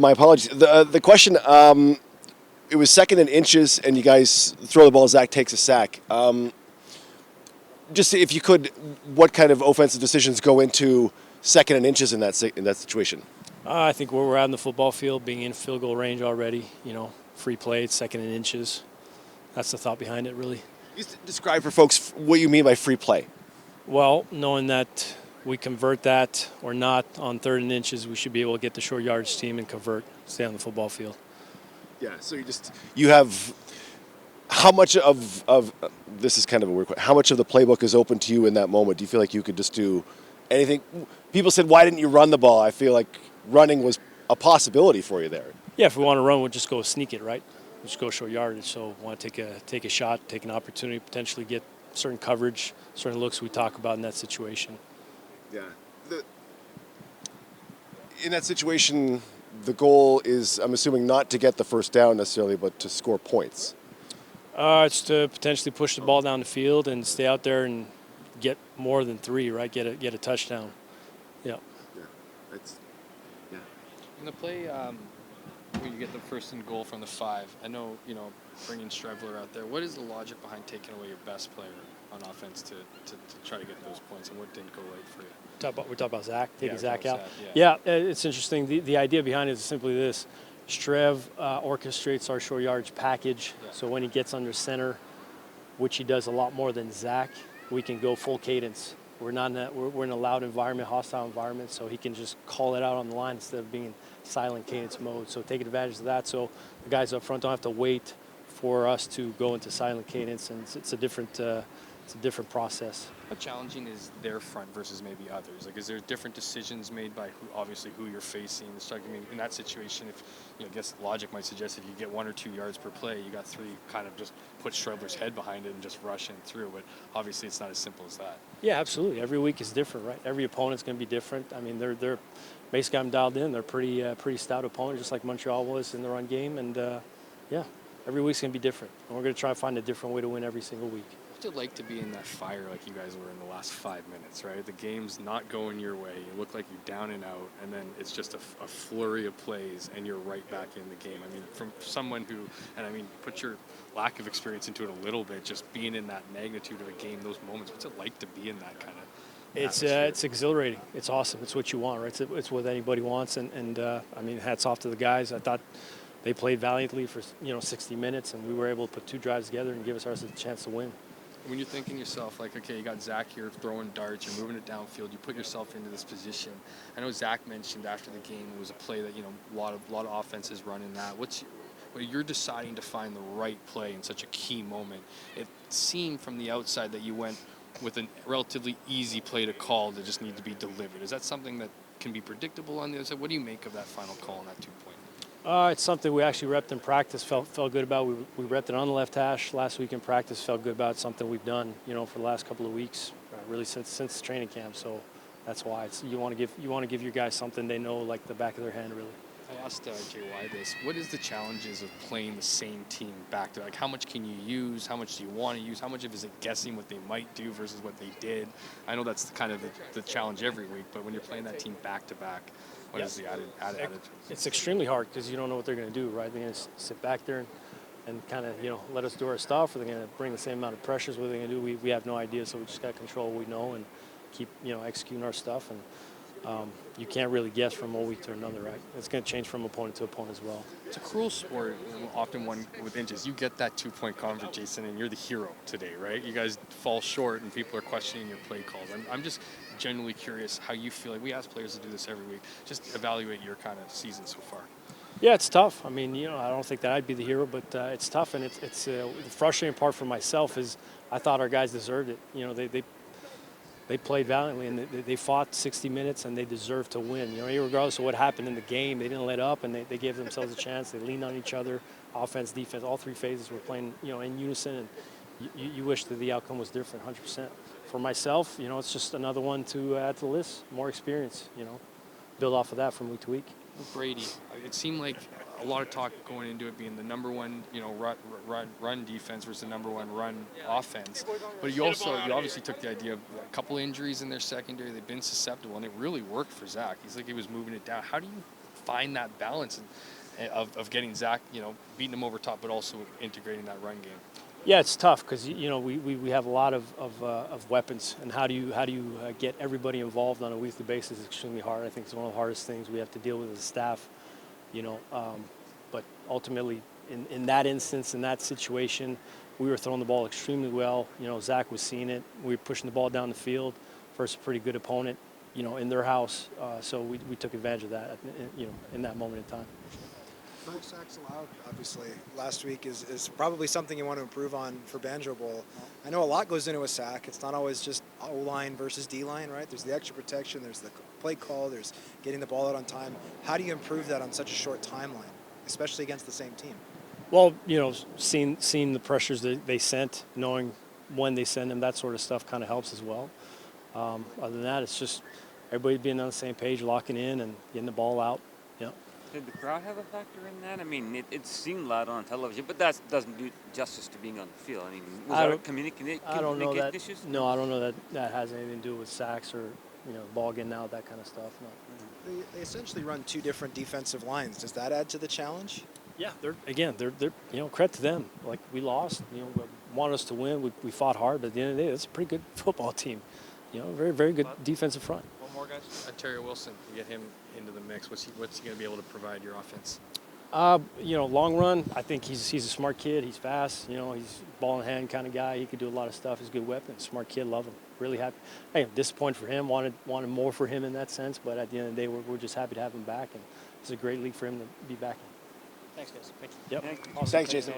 my apologies. The question, it was second and inches, and you guys throw the ball. Zach takes a sack. Just if you could, what kind of offensive decisions go into second and inches in that situation? I think we're out in the football field, being in field goal range already. Free play, it's second and inches. That's the thought behind it, really. Just describe for folks what you mean by free play. Well, knowing that we convert that or not on third and inches, we should be able to get the short yardage team and convert, stay on the football field. Yeah, so you have how much of this is kind of a weird question. How much of the playbook is open to you in that moment? Do you feel like you could just do anything? People said, why didn't you run the ball? I feel like running was a possibility for you there. Yeah, if we want to run, we'll just go sneak it, right? We'll just go short yardage. So we want to take a shot, take an opportunity, potentially get certain coverage, certain looks we talk about in that situation. Yeah. In that situation, the goal is, I'm assuming, not to get the first down necessarily, but to score points. It's to potentially push the ball down the field and stay out there and get more than 3, right? Get a touchdown. Yeah. Yeah. In the play where you get the first and goal from the 5, I know, bringing Strebler out there, what is the logic behind taking away your best player on offense to try to get those points, and what didn't go right for you? We're talking about Zach, taking Zach out. Yeah, It's interesting. The idea behind it is simply this. Strev orchestrates our short yardage package, so when he gets under center, which he does a lot more than Zach, we can go full cadence. We're in a loud environment, hostile environment, so he can just call it out on the line instead of being in silent cadence mode. So taking advantage of that, so the guys up front don't have to wait for us to go into silent cadence, and it's a different process. How challenging is their front versus maybe others? Like, is there different decisions made by who you're facing? I mean, in that situation, if I guess logic might suggest if you get 1 or 2 yards per play, you got 3, kind of just put Strebler's head behind it and just rush in through. But obviously, it's not as simple as that. Yeah, absolutely. Every week is different, right? Every opponent's going to be different. I mean, they're basically I'm dialed in. They're pretty stout opponent, just like Montreal was in the run game, and every week's going to be different. And we're going to try to find a different way to win every single week. What's it like to be in that fire like you guys were in the last 5 minutes, right? The game's not going your way. You look like you're down and out, and then it's just a flurry of plays, and you're right back in the game. I mean, from someone who, put your lack of experience into it a little bit, just being in that magnitude of a game, those moments, what's it like to be in that kind of It's exhilarating. It's awesome. It's what you want, right? It's what anybody wants, and hats off to the guys. I thought they played valiantly for 60 minutes, and we were able to put 2 drives together and give us a chance to win. When you're thinking yourself, like, okay, you got Zach here throwing darts, you're moving it downfield, you put yourself into this position. I know Zach mentioned after the game it was a play that a lot of offenses run in that. When you're deciding to find the right play in such a key moment, it seemed from the outside that you went with a relatively easy play to call that just needs to be delivered. Is that something that can be predictable on the other side? What do you make of that final call on that 2-point? It's something we actually repped in practice, felt good about. We repped it on the left hash last week in practice, felt good about. Something we've done, for the last couple of weeks, really since training camp. So that's why you want to give your guys something they know like the back of their hand, really. I asked JY this. What is the challenges of playing the same team back to back? How much can you use? How much do you want to use? How much of it is it guessing what they might do versus what they did? I know that's kind of the challenge every week, but when you're playing that team back to back, what is the added? It's extremely hard because you don't know what they're going to do, right? They're going to sit back there and kind of, let us do our stuff, or they're going to bring the same amount of pressures. What they're going to do, we have no idea, so we just got to control what we know and keep, executing our stuff. And you can't really guess from one week to another, right? It's going to change from opponent to opponent as well. It's a cruel sport, often one with inches. You get that 2-point convert, Jason, and you're the hero today, right? You guys fall short, and people are questioning your play calls. I'm just genuinely curious how you feel. Like, we ask players to do this every week. Just evaluate your kind of season so far. Yeah, it's tough. I mean, I don't think that I'd be the hero, but it's tough, and it's the frustrating part for myself is I thought our guys deserved it. They played valiantly, and they fought 60 minutes, and they deserved to win. Regardless of what happened in the game, they didn't let up, and they gave themselves a chance. They leaned on each other, offense, defense, all 3 phases were playing, in unison, and you wish that the outcome was different, 100%. For myself, it's just another one to add to the list, more experience, build off of that from week to week. Brady, it seemed like a lot of talk going into it being the number one, run defense versus the number one run offense. But you obviously took the idea of a couple injuries in their secondary. They've been susceptible, and it really worked for Zach. He's like he was moving it down. How do you find that balance of getting Zach, beating him over top, but also integrating that run game? Yeah, it's tough because we have a lot of weapons, and how do you get everybody involved on a weekly basis is extremely hard. I think it's one of the hardest things we have to deal with as a staff. But ultimately, in that instance, in that situation, we were throwing the ball extremely well. Zach was seeing it. We were pushing the ball down the field versus a pretty good opponent, in their house. So we took advantage of that, in that moment in time. 5 sacks allowed, obviously, last week is probably something you want to improve on for Banjo Bowl. I know a lot goes into a sack. It's not always just O-line versus D-line, right? There's the extra protection, there's the play call, there's getting the ball out on time. How do you improve that on such a short timeline, especially against the same team? Well, seeing the pressures that they sent, knowing when they send them, that sort of stuff kind of helps as well. Other than that, it's just everybody being on the same page, locking in and getting the ball out. Did the crowd have a factor in that? I mean, it seemed loud on television, but that doesn't do justice to being on the field. I mean, was there communication issues? No, I don't know that has anything to do with sacks or ball getting out, that kind of stuff. No. They essentially run 2 different defensive lines. Does that add to the challenge? Yeah, they're credit to them. Like, we lost, want us to win. We fought hard, but at the end of the day, it's a pretty good football team. Very, very good defensive front. One more, guys. Terry Wilson, you get him into the mix. What's he going to be able to provide your offense? Long run, I think he's a smart kid. He's fast. He's ball in hand kind of guy. He could do a lot of stuff. He's a good weapon. Smart kid. Love him. Really happy. Hey, I'm disappointed for him. Wanted more for him in that sense. But at the end of the day, we're just happy to have him back, and it's a great league for him to be back in. Thanks, guys. Thank you. Yep. Thank you. Awesome. Thanks, Jason.